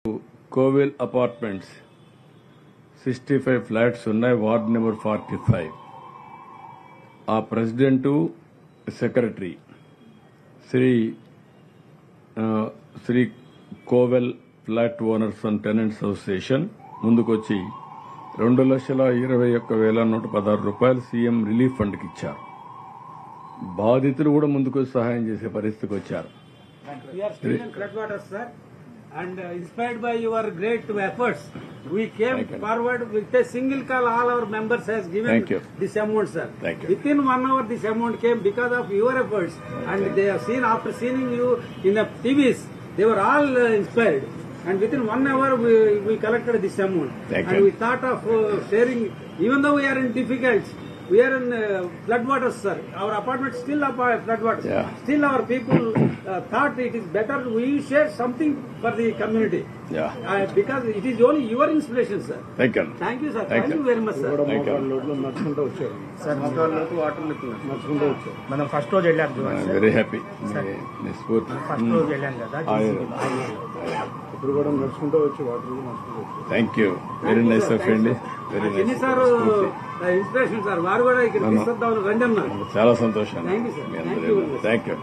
కోవిల్ apartments 65 flats ఉన్నాయి. Ward number 45. ఆ president secretary Shri Kovel flat owners and tenants association ముందుకొచ్చి 2,21,116 రూపాయలు సీఎం రిలీఫ్ ఫండ్కి ఇచ్చారు. బాధితులు కూడా ముందుకు సహాయం చేసే పరిస్థితికి వచ్చారు. We are still in floodwaters, sir. And inspired by your great efforts, we came forward with a single call. All our members has given this amount, sir. Within 1 hour, this amount came because of your efforts. And they have seen, after seeing you in the TVs, they were all inspired. And within 1 hour, we collected this amount. And we thought of sharing, even though we are in difficulties. We are in floodwaters, sir. Our apartment still up floodwaters. Still our people thought it is better we share something for the community. Because it is only your inspiration, sir. Thank you. Thank you, sir. Thank you very much, sir. మనం first రోజు వెళ్ళాం. Very happy. First రోజు వెళ్ళాం కదా. ఇప్పుడు కూడా నడుచుకుంటూ వచ్చి వాటర్ నడుచుకుంటూ వచ్చి. Thank you. Very nice of అండి. Very nice sir. Inspiration sir. వారు కూడా ఇక్కడ తీసుకొద్దామని రండి అన్నారు. చాలా సంతోషం. Thank you sir. Thank you.